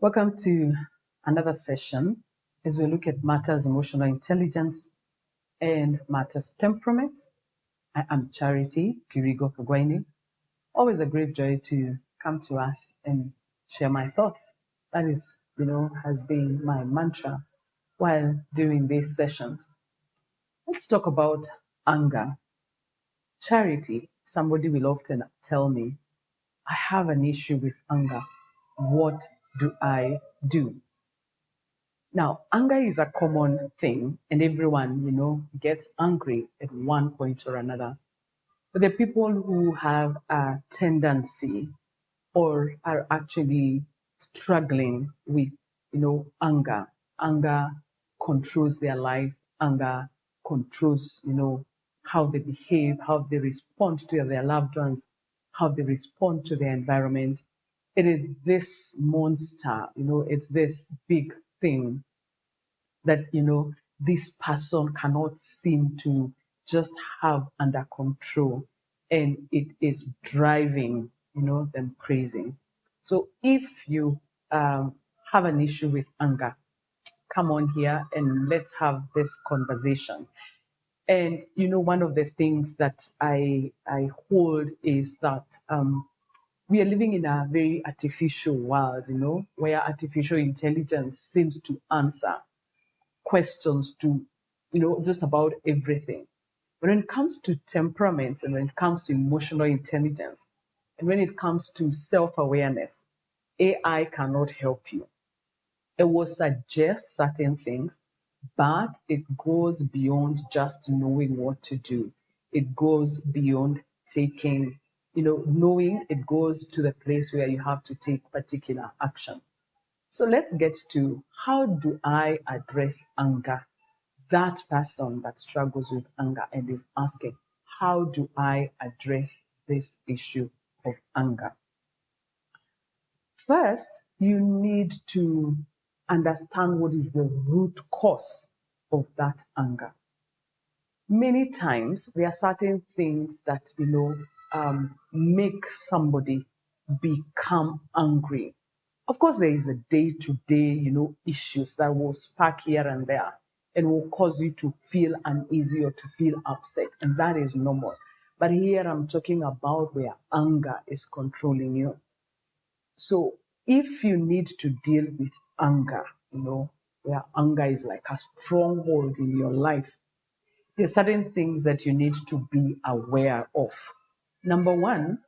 Welcome to another session as we look at matters emotional intelligence and matters temperaments. I am Charity Kirigo Kagwaini. Always a great joy to come to us and share my thoughts. That is, has been my mantra while doing these sessions. Let's talk about anger. Charity, somebody will often tell me, I have an issue with anger. What do I do? Now, anger is a common thing, and everyone, gets angry at one point or another. But the people who have a tendency or are actually struggling with, anger controls their life, anger controls, how they behave, how they respond to their loved ones, how they respond to their environment. It is this monster, it's this big thing that this person cannot seem to just have under control, and it is driving them crazy. So if you have an issue with anger, come on here and let's have this conversation. And one of the things that I hold is that we are living in a very artificial world, where artificial intelligence seems to answer questions to just about everything. But when it comes to temperaments and when it comes to emotional intelligence and when it comes to self-awareness, AI cannot help you. It will suggest certain things, but it goes beyond just knowing what to do. It goes beyond knowing. It goes to the place where you have to take particular action. So let's get to, how do I address anger? That person that struggles with anger and is asking, how do I address this issue of anger? First, you need to understand what is the root cause of that anger. Many times, there are certain things that make somebody become angry. Of course, there is a day-to-day issues that will spark here and there and will cause you to feel uneasy or to feel upset, and that is normal. But here I'm talking about where anger is controlling you. So if you need to deal with anger, where anger is like a stronghold in your life, there are certain things that you need to be aware of. Number one,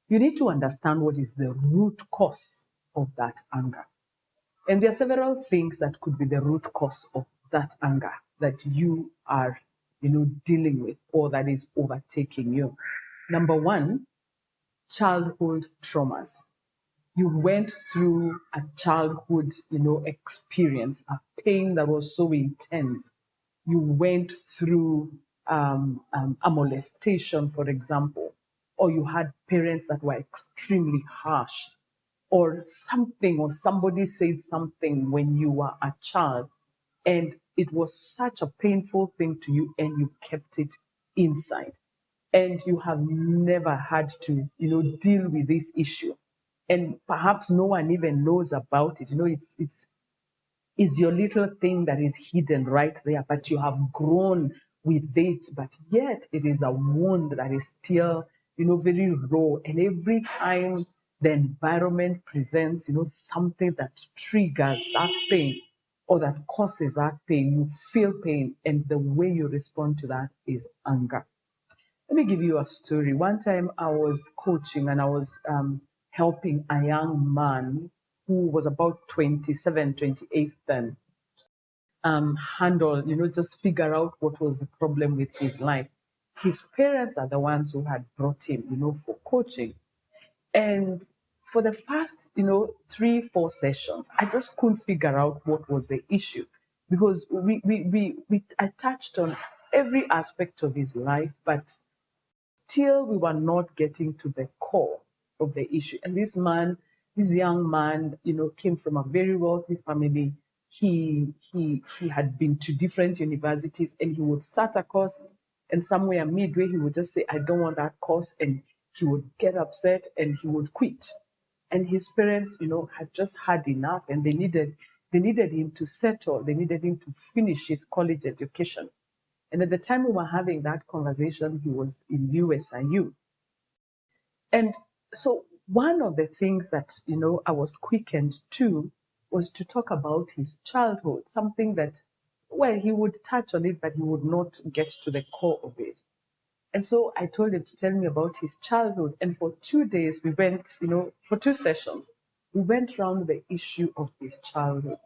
you need to understand what is the root cause of that anger. And there are several things that could be the root cause of that anger that you are dealing with, or that is overtaking you. Number one, childhood traumas. You went through a childhood experience, a pain that was so intense. You went through a molestation, for example, or you had parents that were extremely harsh, or something, or somebody said something when you were a child, and it was such a painful thing to you, and you kept it inside, and you have never had to deal with this issue, and perhaps no one even knows about it. It's your little thing that is hidden right there, but you have grown with it, but yet it is a wound that is still very raw. And every time the environment presents something that triggers that pain or that causes that pain, you feel pain, and the way you respond to that is anger. Let me give you a story. One time I was coaching and I was helping a young man who was about 27, 28 then, just figure out what was the problem with his life. His parents are the ones who had brought him for coaching. And for the first 3-4 sessions, I just couldn't figure out what was the issue, because I touched on every aspect of his life, but still we were not getting to the core of the issue. And this young man came from a very wealthy family. He had been to different universities, and he would start a course, and somewhere midway he would just say, I don't want that course, and he would get upset and he would quit. And his parents, had just had enough, and they needed him to settle. They needed him to finish his college education. And at the time we were having that conversation, he was in USIU. And so one of the things that, I was quickened to was to talk about his childhood, something that, well, he would touch on it, but he would not get to the core of it. And so I told him to tell me about his childhood. And for 2 days, we went, for 2 sessions, we went around the issue of his childhood.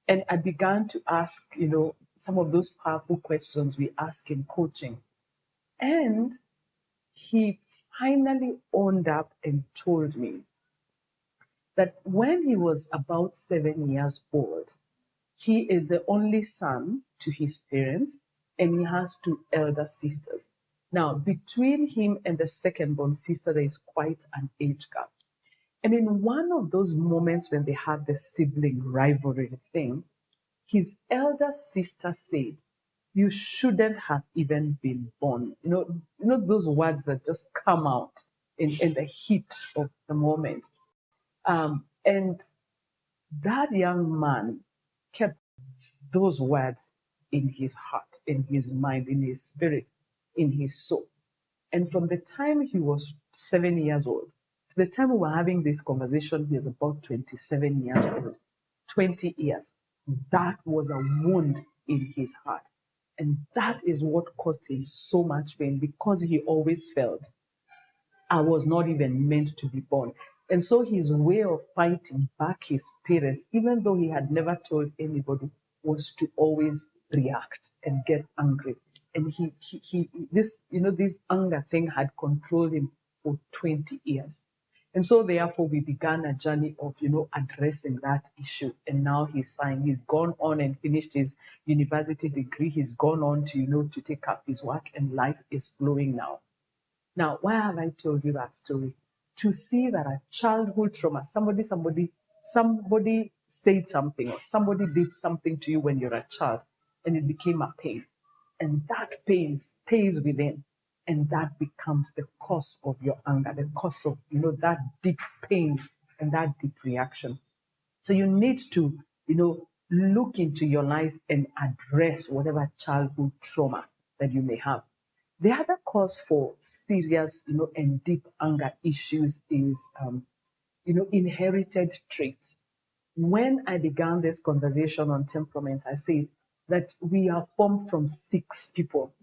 And I began to ask, some of those powerful questions we ask in coaching. And he finally owned up and told me that when he was about 7 years old, he is the only son to his parents, and he has two elder sisters. Now, between him and the second born sister, there is quite an age gap. And in one of those moments when they had the sibling rivalry thing, his elder sister said, "You shouldn't have even been born." Those words that just come out in the heat of the moment. And that young man kept those words in his heart, in his mind, in his spirit, in his soul. And from the time he was 7 years old to the time we were having this conversation, he is about 27 years old, 20 years. That was a wound in his heart. And that is what caused him so much pain, because he always felt, "I was not even meant to be born." And so his way of fighting back his parents, even though he had never told anybody, was to always react and get angry. And this anger thing had controlled him for 20 years. And so therefore we began a journey of, addressing that issue. And now he's fine. He's gone on and finished his university degree. He's gone on to, to take up his work, and life is flowing now. Now, why have I told you that story? To see that a childhood trauma, somebody said something, or somebody did something to you when you're a child, and it became a pain. And that pain stays within, and that becomes the cause of your anger, the cause of, that deep pain and that deep reaction. So you need to, look into your life and address whatever childhood trauma that you may have. The other cause for serious, and deep anger issues is, inherited traits. When I began this conversation on temperaments, I said that we are formed from 6 people: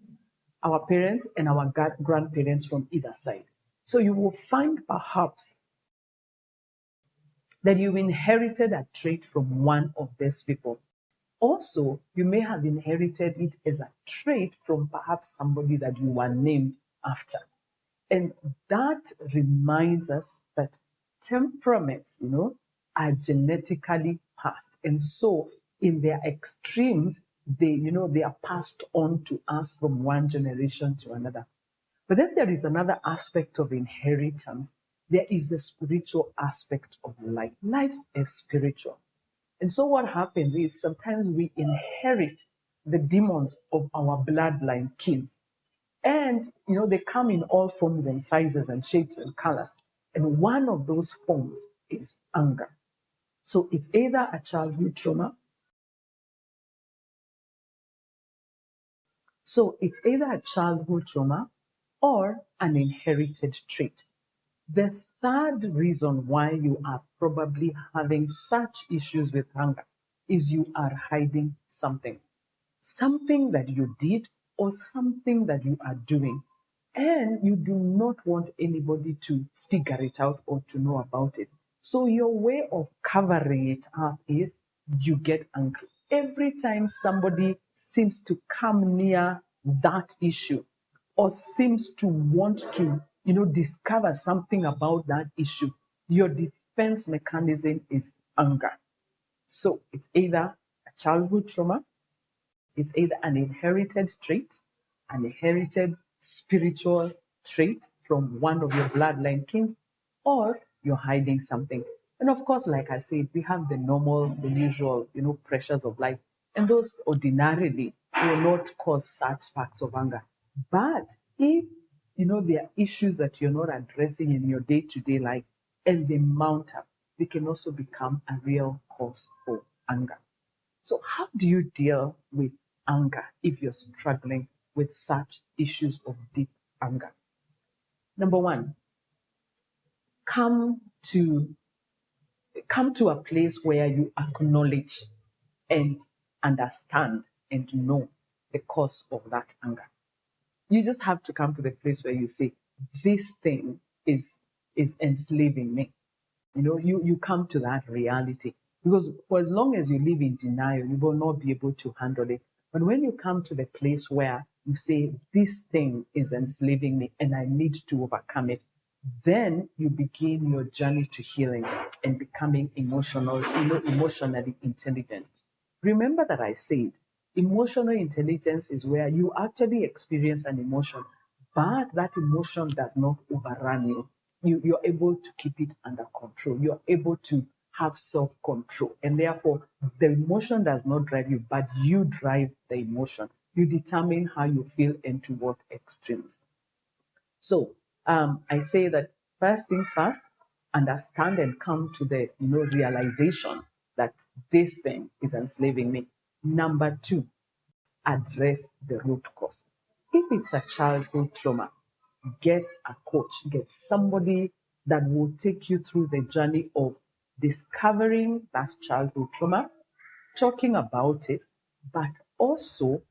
our parents and our grandparents from either side. So you will find perhaps that you inherited a trait from one of these people. Also, you may have inherited it as a trait from perhaps somebody that you were named after. And that reminds us that temperaments, are genetically passed. And so in their extremes, they are passed on to us from one generation to another. But then there is another aspect of inheritance. There is the spiritual aspect of life. Life is spiritual. And so what happens is sometimes we inherit the demons of our bloodline kids. And, they come in all forms and sizes and shapes and colors. And one of those forms is anger. So it's either a childhood trauma. So it's either a childhood trauma or an inherited trait. The third reason why you are probably having such issues with anger is you are hiding something. Something that you did or something that you are doing. And you do not want anybody to figure it out or to know about it. So your way of covering it up is you get angry. Every time somebody seems to come near that issue or seems to want to, discover something about that issue, your defense mechanism is anger. So it's either a childhood trauma, it's either an inherited trait, an inherited spiritual trait from one of your bloodline kings, or you're hiding something. And of course, like I said, we have the usual, pressures of life. And those ordinarily will not cause such sparks of anger. But if, there are issues that you're not addressing in your day-to-day life, and they mount up, they can also become a real cause for anger. So, how do you deal with anger if you're struggling with such issues of deep anger? Number one, come to a place where you acknowledge and understand and know the cause of that anger. You just have to come to the place where you say, this thing is enslaving me. You come to that reality, because for as long as you live in denial, you will not be able to handle it. But when you come to the place where you say, this thing is enslaving me and I need to overcome it, then you begin your journey to healing and becoming emotionally intelligent. Remember that I said emotional intelligence is where you actually experience an emotion, but that emotion does not overrun you. You're able to keep it under control. You're able to have self-control. And therefore, the emotion does not drive you, but you drive the emotion. You determine how you feel and to what extremes. So I say that first things first, understand and come to the realization that this thing is enslaving me. Number two, address the root cause. If it's a childhood trauma, get a coach, get somebody that will take you through the journey of discovering that childhood trauma, talking about it, but also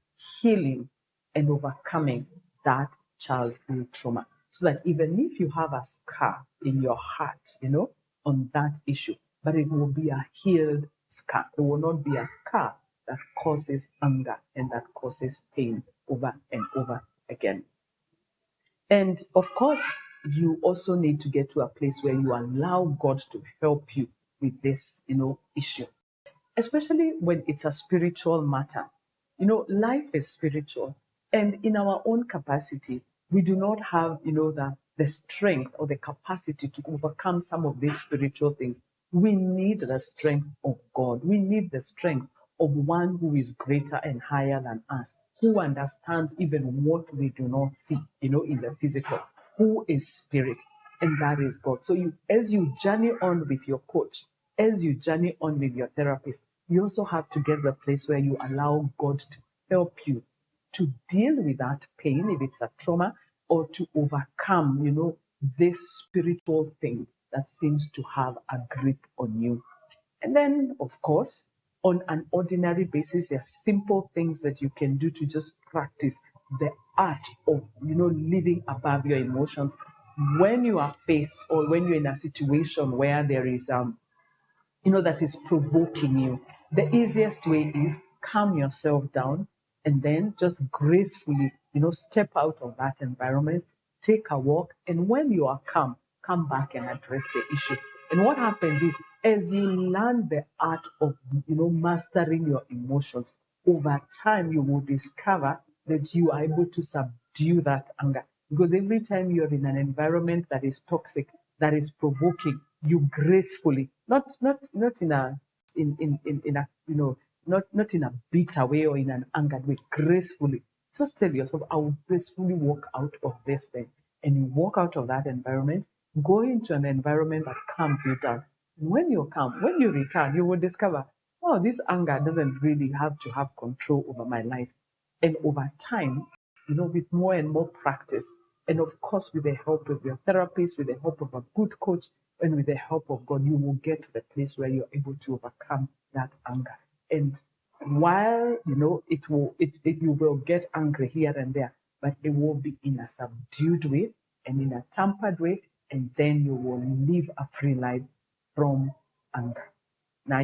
healing and overcoming that childhood trauma. So that even if you have a scar in your heart, on that issue, but it will be a healed scar. It will not be a scar that causes anger and that causes pain over and over again. And of course, you also need to get to a place where you allow God to help you with this, issue, especially when it's a spiritual matter. Life is spiritual, and in our own capacity, we do not have, the strength or the capacity to overcome some of these spiritual things. We need the strength of God. We need the strength of one who is greater and higher than us, who understands even what we do not see, in the physical, who is spirit, and that is God. So as you journey on with your coach, as you journey on with your therapist, you also have to get to a place where you allow God to help you to deal with that pain, if it's a trauma, or to overcome, this spiritual thing that seems to have a grip on you. And then, of course, on an ordinary basis, there are simple things that you can do to just practice the art of, living above your emotions. When you are faced or when you're in a situation where there is that is provoking you, the easiest way is calm yourself down and then just gracefully, step out of that environment, take a walk, and when you are calm, come back and address the issue. And what happens is, as you learn the art of, mastering your emotions, over time you will discover that you are able to subdue that anger. Because every time you're in an environment that is toxic, that is provoking, you gracefully, not in a not in a bitter way or in an angered way, gracefully. Just tell yourself, I will gracefully walk out of this thing. And you walk out of that environment, go into an environment that calms you down. And when you're calm, when you return, you will discover, oh, this anger doesn't really have to have control over my life. And over time, with more and more practice, and of course, with the help of your therapist, with the help of a good coach, and with the help of God, you will get to the place where you're able to overcome that anger. And while you will get angry here and there, but it will be in a subdued way and in a tempered way, and then you will live a free life from anger. Now